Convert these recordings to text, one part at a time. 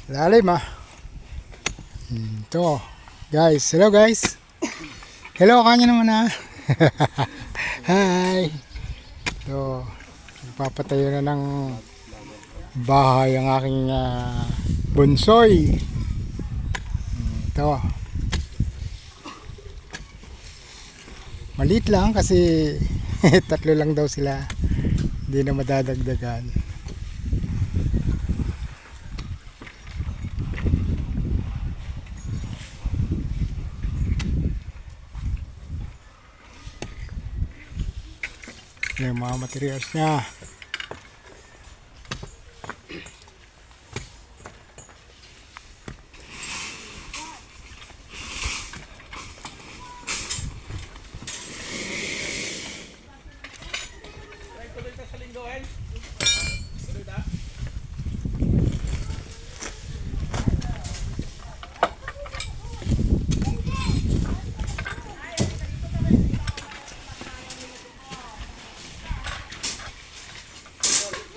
Lalim ah. Ito guys, hello guys. Hello kanya naman ah. Hi. Ito, magpapatayo na ng bahay ang aking bonsoy. Ito. Maliit lang kasi tatlo lang daw sila. Hindi na madadagdagan. Yung mga materials niya.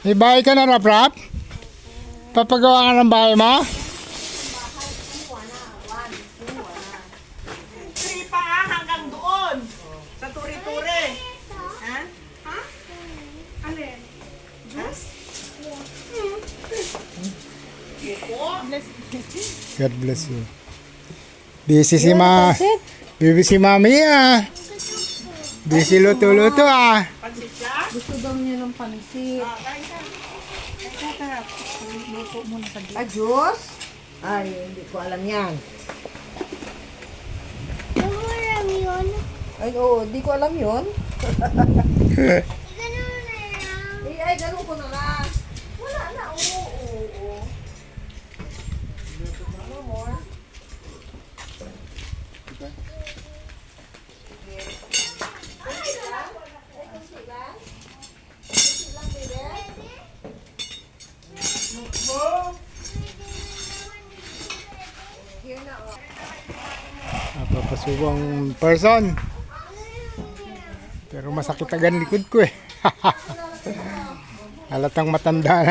May bahay ka na, Rap-Rap? Papagawa ka ng bahay mo? Three pa hanggang doon. Sa turi-turi. Ha? Ha? Alin? Juice? God bless you. Busy si Mami ah. Busy luto-luto ah. Pansit siya? Gusto daw niya ng pansit. Kain ka. Kain ka. Luto muna sa Ah, juice? Ay, hindi ko alam yan. Alam yun. Ay, oo, hindi ko alam yun. Ganun na lang. Ay, ganun ko na lang. Wala na, oo. Ano more? Napapasubang person. Pero masakit agad likod ko eh. Halatang matanda na.